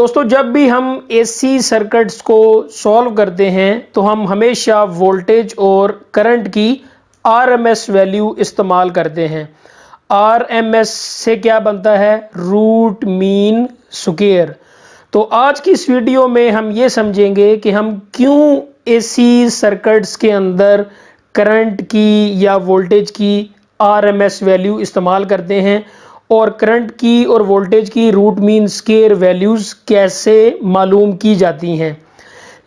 दोस्तों, जब भी हम एसी सर्किट्स को सॉल्व करते हैं तो हम हमेशा वोल्टेज और करंट की आरएमएस वैल्यू इस्तेमाल करते हैं। आरएमएस से क्या बनता है? Root mean square. तो आज की इस वीडियो में हम ये समझेंगे कि हम क्यों एसी सर्किट्स के अंदर करंट की या वोल्टेज की आरएमएस वैल्यू इस्तेमाल करते हैं और करंट की और वोल्टेज की रूट मीन स्क्वायर वैल्यूज कैसे मालूम की जाती हैं।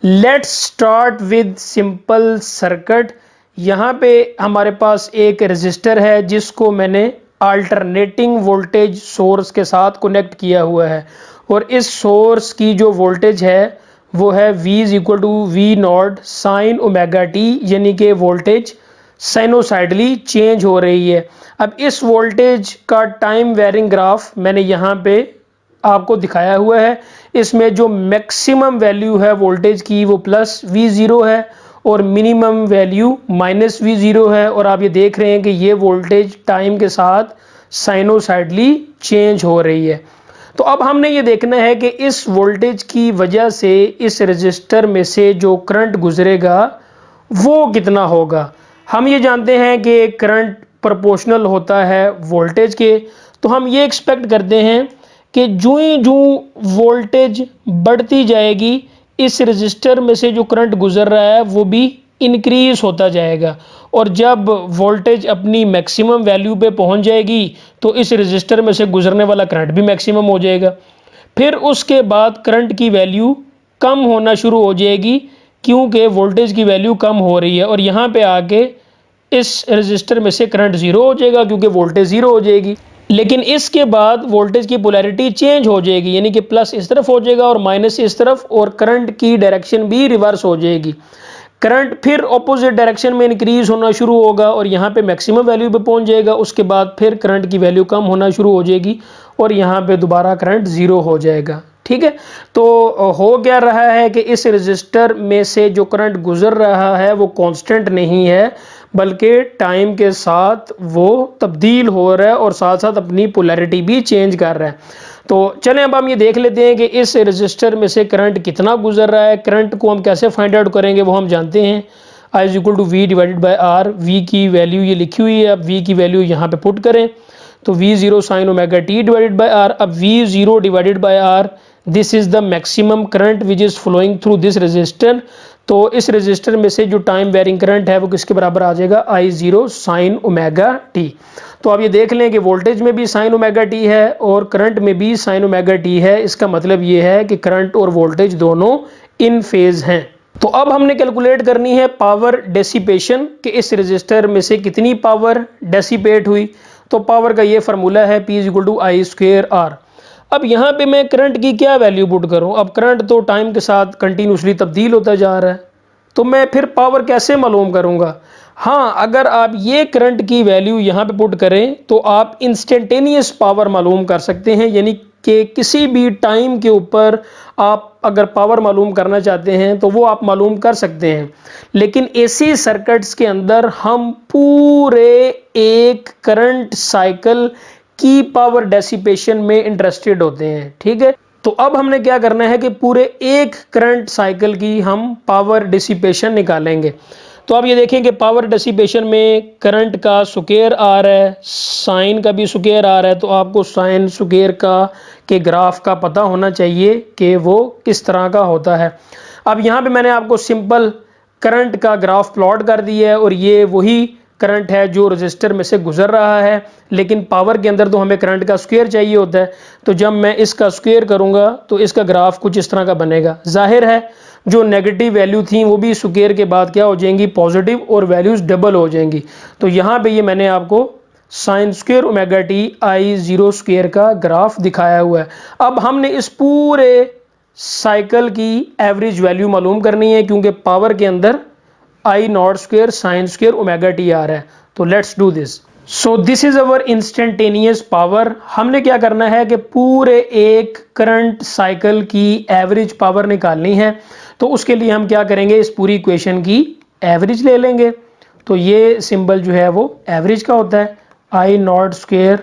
Let's start with simple circuit. यहाँ पे हमारे पास एक रेजिस्टर है जिसको मैंने अल्टरनेटिंग वोल्टेज सोर्स के साथ कनेक्ट किया हुआ है और इस सोर्स की जो वोल्टेज है वो है V is equal to V not sine omega T, यानी कि वोल्टेज साइनोसाइडली चेंज हो रही है। अब इस वोल्टेज का टाइम वेरिंग ग्राफ मैंने यहाँ पे आपको दिखाया हुआ है। इसमें जो मैक्सिमम वैल्यू है वोल्टेज की वो प्लस V0 है और मिनिमम वैल्यू माइनस V0 है। और आप ये देख रहे हैं कि ये वोल्टेज टाइम के साथ साइनोसाइडली चेंज हो रही है। तो अब हमने ये देखना है कि इस वोल्टेज की वजह से इस रजिस्टर में से जो करंट गुजरेगा वो कितना होगा। हम ये जानते हैं कि करंट प्रोपोर्शनल होता है वोल्टेज के, तो हम ये एक्सपेक्ट करते हैं कि जूं ही जूं वोल्टेज बढ़ती जाएगी इस रजिस्टर में से जो करंट गुजर रहा है वो भी इंक्रीज होता जाएगा और जब वोल्टेज अपनी मैक्सिमम वैल्यू पे पहुंच जाएगी तो इस रजिस्टर में से गुजरने वाला करंट भी मैक्सिमम हो जाएगा। फिर उसके बाद करंट की वैल्यू कम होना शुरू हो जाएगी क्योंकि वोल्टेज की वैल्यू कम हो रही है और यहाँ पे आके इस रजिस्टर में से करंट जीरो हो जाएगा क्योंकि वोल्टेज जीरो हो जाएगी। लेकिन इसके बाद वोल्टेज की पोलैरिटी चेंज हो जाएगी, यानी कि प्लस इस तरफ हो जाएगा और माइनस इस तरफ, और करंट की डायरेक्शन भी रिवर्स हो जाएगी। करंट फिर ऑपोजिट डायरेक्शन में इंक्रीज होना शुरू होगा और यहाँ पे मैक्सिमम वैल्यू पे पहुंच जाएगा। उसके बाद फिर करंट की वैल्यू कम होना शुरू हो जाएगी और यहाँ पे दोबारा करंट जीरो हो जाएगा। ठीक है, तो हो क्या रहा है कि इस रजिस्टर में से जो करंट गुजर रहा है वो कांस्टेंट नहीं है बल्कि टाइम के साथ वो तब्दील हो रहा है और साथ साथ अपनी पोलैरिटी भी चेंज कर रहा है। तो चलें अब हम ये देख लेते हैं कि इस रजिस्टर में से करंट कितना गुजर रहा है। करंट को हम कैसे फाइंड आउट करेंगे वो हम जानते हैं। I is equal to V divided by R. V की वैल्यू ये लिखी हुई है, अब वी की वैल्यू यहाँ पे पुट करें तो V0 sine omega T divided by R. अब V0 divided by R, this is the maximum current which is flowing through this resistor. तो इस रजिस्टर में से जो टाइम वेरिंग करंट है वो किसके बराबर आ जाएगा? I0 sign omega t. तो आप ये देख लें कि वोल्टेज में भी साइन ओमेगा टी है और करंट में भी साइन ओमेगा टी है। इसका मतलब ये है कि करंट और वोल्टेज दोनों इन फेज हैं। तो अब हमने कैलकुलेट करनी है पावर डेसिपेशन कि इस रजिस्टर में से कितनी पावर डेसिपेट हुई। तो पावर का ये फार्मूला है P is equal to I square R. अब यहाँ पे मैं करंट की क्या वैल्यू पुट करूँ? अब करंट तो टाइम के साथ कंटिन्यूसली तब्दील होता जा रहा है, तो मैं फिर पावर कैसे मालूम करूँगा? हाँ, अगर आप ये करंट की वैल्यू यहाँ पे पुट करें तो आप इंस्टेंटेनियस पावर मालूम कर सकते हैं, यानी कि किसी भी टाइम के ऊपर आप अगर पावर मालूम करना चाहते हैं तो वो आप मालूम कर सकते हैं। लेकिन एसी सर्किट्स के अंदर हम पूरे एक करंट साइकिल की पावर डेसिपेशन में इंटरेस्टेड होते हैं। ठीक है, तो अब हमने क्या करना है कि पूरे एक करंट साइकिल की हम पावर डिसिपेशन निकालेंगे। तो आप ये देखें कि पावर डेसिपेशन में करंट का स्क्वायर आ रहा है, साइन का भी स्क्वायर आ रहा है, तो आपको साइन स्क्वायर का के ग्राफ का पता होना चाहिए कि वो किस तरह का होता है। अब यहाँ पे मैंने आपको सिंपल करंट का ग्राफ प्लॉट कर दिया है और ये वही करंट है जो रजिस्टर में से गुजर रहा है, लेकिन पावर के अंदर तो हमें करंट का स्क्वायर चाहिए होता है। तो जब मैं इसका स्क्वायर करूंगा तो इसका ग्राफ कुछ इस तरह का बनेगा। जाहिर है जो नेगेटिव वैल्यू थी वो भी स्क्वायर के बाद क्या हो जाएंगी? पॉजिटिव, और वैल्यूज डबल हो जाएंगी। तो यहाँ पे ये मैंने आपको sign square omega T I0 square का ग्राफ दिखाया हुआ है। अब हमने इस पूरे साइकिल की एवरेज वैल्यू मालूम करनी है क्योंकि पावर के अंदर I naught square sine square omega t आ रहा है। तो let's do this. So this is our instantaneous power. हमने क्या करना है कि पूरे एक करंट साइकिल की एवरेज पावर निकालनी है। तो उसके लिए हम क्या करेंगे? इस पूरी इक्वेशन की एवरेज ले लेंगे। तो ये सिंबल जो है वो एवरेज का होता है, I नॉट स्क्वायर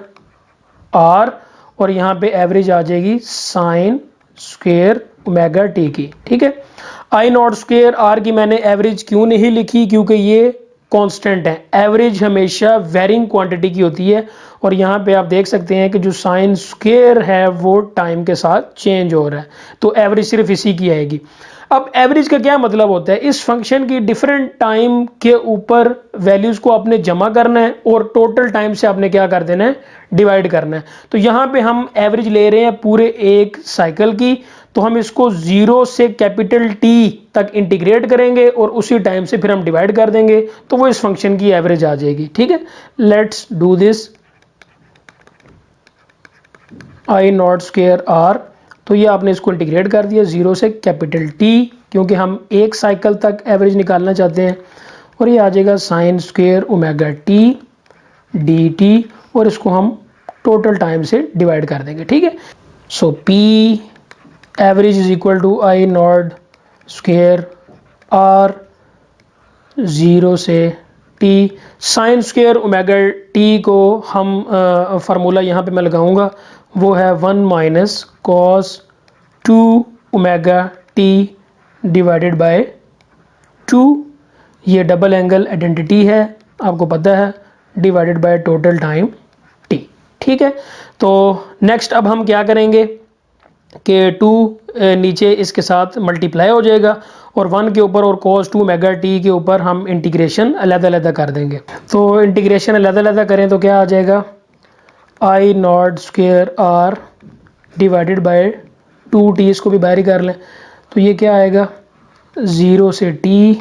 आर, और यहाँ पे एवरेज आ जाएगी साइन स्क्वायर ओमेगा टी की। ठीक है, आई नॉट स्क्वायर आर की मैंने एवरेज क्यों नहीं लिखी, क्योंकि ये कांस्टेंट है। एवरेज हमेशा वेरिंग क्वांटिटी की होती है, और यहाँ पे आप देख सकते हैं कि जो साइन स्क्वायर है वो टाइम के साथ चेंज हो रहा है, तो एवरेज सिर्फ इसी की आएगी। अब एवरेज का क्या मतलब होता है, इस फंक्शन की डिफरेंट टाइम के ऊपर वैल्यूज को आपने जमा करना है और टोटल टाइम से आपने क्या कर देना है, डिवाइड करना है। तो यहाँ पे हम एवरेज ले रहे हैं पूरे एक साइकिल की, तो हम इसको 0 से कैपिटल टी तक इंटीग्रेट करेंगे और उसी टाइम से फिर हम डिवाइड कर देंगे, तो वो इस फंक्शन की एवरेज आ जाएगी। ठीक है, let's do this. I not square R, तो ये आपने इसको इंटीग्रेट कर दिया 0 से कैपिटल टी, क्योंकि हम एक साइकिल तक एवरेज निकालना चाहते हैं, और ये आ जाएगा sign square omega T D T, और इसको हम टोटल टाइम से डिवाइड कर देंगे। ठीक है, so P average is equal to I not square R 0 से टी। साइन स्क्वायर ओमेगा टी को हम फार्मूला यहाँ पे मैं लगाऊंगा, वो है 1 minus cos 2 omega T divided by 2। ये डबल एंगल आइडेंटिटी है, आपको पता है, divided by total time T. ठीक है, तो नेक्स्ट अब हम क्या करेंगे कि 2 नीचे इसके साथ मल्टीप्लाई हो जाएगा, और 1 के ऊपर और cos 2 मेगा टी के ऊपर हम इंटीग्रेशन अलग-अलग कर देंगे। तो इंटीग्रेशन अलग-अलग करें तो क्या आ जाएगा, I not square R divided by 2t, इसको भी बाहर ही कर लें, तो ये क्या आएगा 0 से t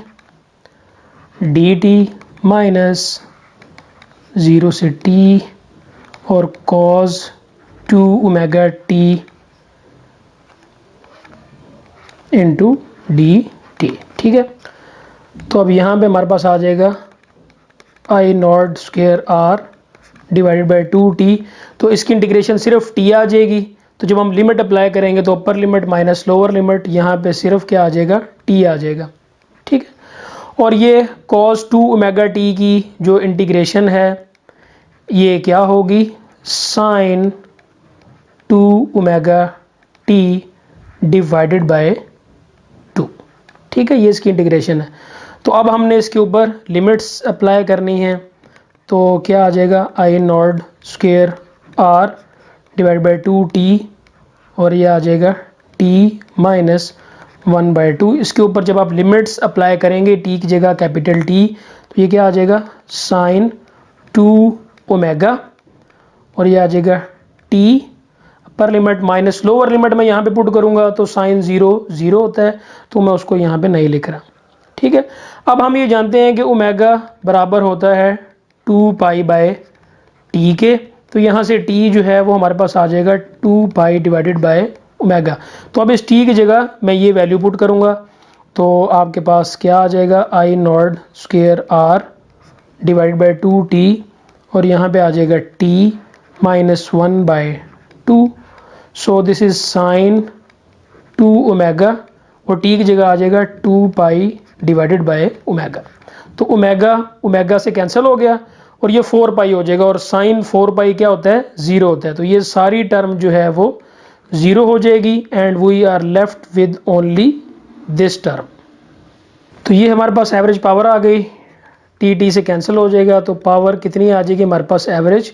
डी टी माइनस 0 से t और cos 2 omega T into D T. ठीक है, तो अब यहाँ पे हमारे पास आ जाएगा I not square R divided by 2t, तो इसकी इंटीग्रेशन सिर्फ t आ जाएगी। तो जब हम लिमिट अप्लाई करेंगे तो upper limit minus lower limit, यहाँ पे सिर्फ क्या आ जाएगा, t आ जाएगा। ठीक है, और ये cos 2 ओमेगा टी की जो इंटीग्रेशन है ये क्या होगी, sine 2 omega T divided by 2। ठीक है, ये इसकी इंटीग्रेशन है। तो अब हमने इसके ऊपर लिमिट्स अप्लाई करनी है, तो क्या आ जाएगा, I not square R divide by 2t, और ये आ जाएगा t माइनस 1/2। इसके ऊपर जब आप लिमिट्स अप्लाई करेंगे t की जगह कैपिटल T, तो ये क्या आ जाएगा, साइन 2 ओमेगा, और ये आ जाएगा t upper limit minus lower limit में यहाँ पे पुट करूँगा तो साइन 0 0 होता है, तो मैं उसको यहाँ पे नहीं लिख रहा। ठीक है, अब हम ये जानते हैं कि ओमेगा बराबर होता है 2 पाई बाय टी के, तो यहाँ से t जो है वो हमारे पास आ जाएगा 2 पाई डिवाइडेड बाय ओमेगा। तो अब इस t की जगह मैं ये वैल्यू पुट करूँगा, तो आपके पास क्या आ जाएगा, I not square R divide by 2t, और यहाँ पे आ जाएगा t minus 1/2। So this is sine 2 omega, और t की जगह आ जाएगा 2 पाई डिवाइडेड बाय ओमेगा। तो ओमेगा ओमेगा से कैंसिल हो गया और ये 4 पाई हो जाएगा, और साइन 4 पाई क्या होता है, 0 होता है, तो ये सारी टर्म जो है वो 0 हो जाएगी, and we are left with only this term. तो ये हमारे पास एवरेज पावर आ गई, टी से कैंसिल हो जाएगा, तो पावर कितनी आ जाएगी हमारे पास, average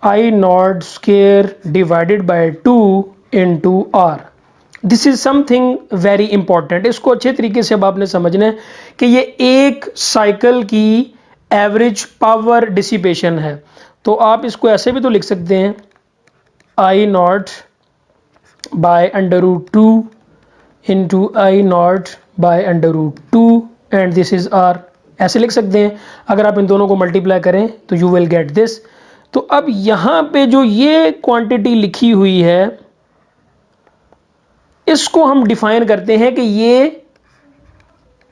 I not square divided by 2 into R. This is something very important, इसको अच्छे तरीके से अब आपने समझना है कि ये एक साइकिल की एवरेज पावर डिसिपेशन है। तो आप इसको ऐसे भी तो लिख सकते हैं, I naught by √2 into I naught by √2 and this is R, ऐसे लिख सकते हैं। अगर आप इन दोनों को मल्टीप्लाई करें तो यू विल गेट दिस। तो अब यहाँ पे जो ये क्वांटिटी लिखी हुई है इसको हम डिफाइन करते हैं कि ये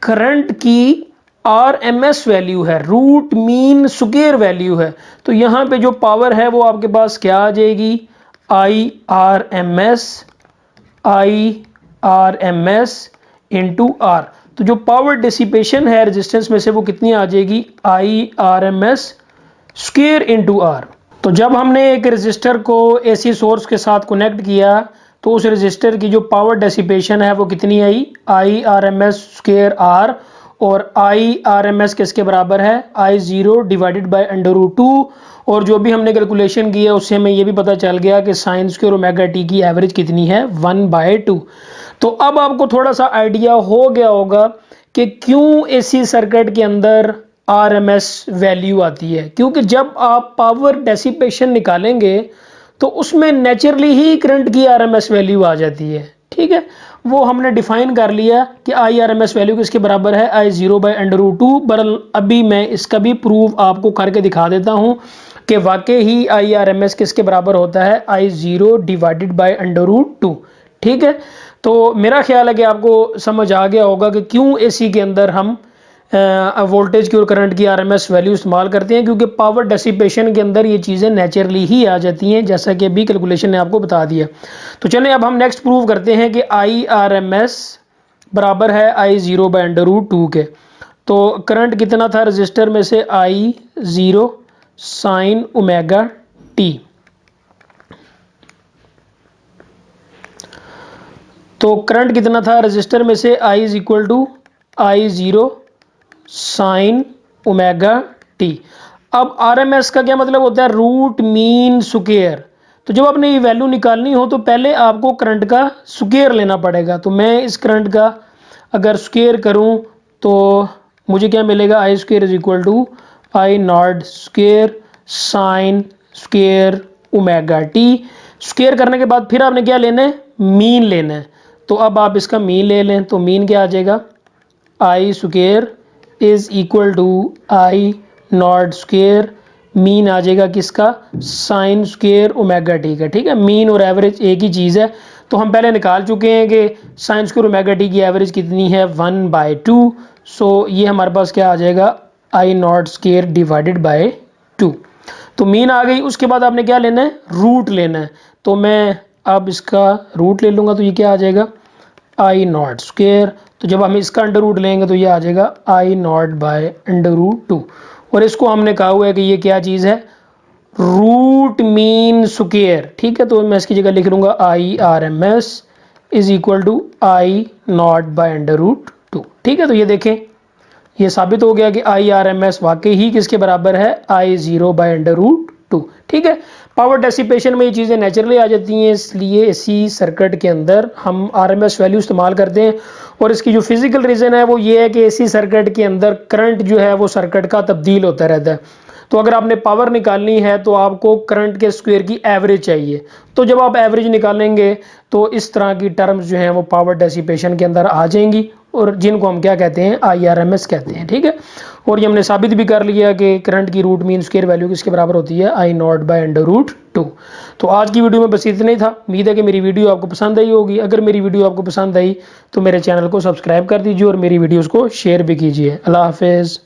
करंट की RMS वैल्यू है, रूट मीन स्क्वायर वैल्यू है। तो यहाँ पे जो पावर है वो आपके पास क्या आ जाएगी, IRMS इंटू R। तो जो पावर डिसिपेशन है रेजिस्टेंस में से वो कितनी आ जाएगी, IRMS स्क्वायर इंटू R। तो जब हमने एक रेजिस्टर को AC सोर्स के साथ कनेक्ट किया तो उस रजिस्टर की जो पावर डेसिपेशन है वो कितनी आई, I R M S square R, और आई आर एम एस किसके बराबर है, आई ज़ीरो डिवाइडेड बाई √2। और जो भी हमने कैलकुलेशन की है उससे हमें ये भी पता चल गया कि साइन स्क्वायर ओमेगा टी की एवरेज कितनी है, 1/2। तो अब आपको थोड़ा सा आइडिया हो गया होगा कि क्यों एसी सर्किट के अंदर आरएमएस वैल्यू आती है, क्योंकि जब आप पावर डेसिपेशन निकालेंगे तो उसमें नेचुरली ही करंट की आरएमएस वैल्यू आ जाती है। ठीक है, वो हमने डिफाइन कर लिया कि I R M S value किसके बराबर है, आई ज़ीरो/√2। बरल अभी मैं इसका भी प्रूफ आपको करके दिखा देता हूं कि वाकई ही आई आर एम एस किसके बराबर होता है, आई ज़ीरो डिवाइडेड बाई √2। ठीक है, तो मेरा ख्याल है कि आपको समझ आ गया होगा कि क्यों एसी के अंदर हम वोल्टेज की और करंट की आरएमएस वैल्यू इस्तेमाल करते हैं, क्योंकि पावर डेसिपेशन के अंदर ये चीज़ें नेचुरली ही आ जाती हैं, जैसा कि अभी कैलकुलेशन ने आपको बता दिया। तो चलें अब हम नेक्स्ट प्रूव करते हैं कि आई आर एम एस बराबर है आई ज़ीरो/√2 के। तो करंट कितना था रजिस्टर में से, I zero sine omega t. तो करंट कितना था रजिस्टर में से, I is equal to I zero sine omega t. अब आरएमएस का क्या मतलब होता है, रूट मीन स्क्वायर। तो जब आपने ये वैल्यू निकालनी हो तो पहले आपको करंट का स्क्वायर लेना पड़ेगा। तो मैं इस करंट का अगर स्क्वायर करूं तो मुझे क्या मिलेगा, I square is equal to I not square sine square omega t. Square करने के बाद फिर आपने क्या लेना है, मीन लेना है। तो अब आप इसका मीन ले लें, तो मीन क्या आ जाएगा, I square is equal to I not square, mean आ जाएगा किसका, साइन स्क्वायर ओमेगा टी का। ठीक है, मीन और एवरेज एक ही चीज़ है। तो हम पहले निकाल चुके हैं कि साइन स्क्वायर ओमेगा टी की एवरेज कितनी है, 1/2। सो ये हमारे पास क्या आ जाएगा, I not square divided by 2। तो मीन आ गई। उसके बाद आपने क्या लेना है, रूट लेना है। तो मैं अब इसका रूट ले लूँगा, तो ये क्या आ जाएगा, आई नॉट स्क्वायर। तो जब हम इसका अंडर रूट लेंगे तो ये आ जाएगा आई नॉट /√2। और इसको हमने कहा हुआ है कि ये क्या चीज़ है, रूट मीन स्क्वायर। ठीक है, तो मैं इसकी जगह लिख लूँगा I R M S is equal to I not /√2। ठीक है, तो ये देखें, ये साबित हो गया कि आई आर एम एस वाकई ही किसके बराबर है, आई ज़ीरो/√2। ठीक है, पावर डेसिपेशन में ये चीज़ें नेचुरली आ जाती हैं, इसलिए इसी सर्किट के अंदर हम आरएमएस वैल्यू इस्तेमाल करते हैं। और इसकी जो फिजिकल रीज़न है वो ये है कि इसी सर्किट के अंदर करंट जो है वो सर्किट का तब्दील होता रहता है। तो अगर आपने पावर निकालनी है तो आपको करंट के स्क्वायर की एवरेज चाहिए। तो जब आप एवरेज निकालेंगे तो इस तरह की टर्म्स जो हैं वो पावर डेसिपेशन के अंदर आ जाएंगी, और जिनको हम क्या कहते हैं, आईआरएमएस कहते हैं। ठीक है, और ये हमने साबित भी कर लिया कि करंट की रूट मीन स्क्वायर वैल्यू किसके बराबर होती है, आई नॉट /√2। तो आज की वीडियो में बस इतना ही था। उम्मीद है कि मेरी वीडियो आपको पसंद आई होगी। अगर मेरी वीडियो आपको पसंद आई तो मेरे चैनल को सब्सक्राइब कर दीजिए और मेरी वीडियोज़ को शेयर भी कीजिए। अल्लाह हाफिज़।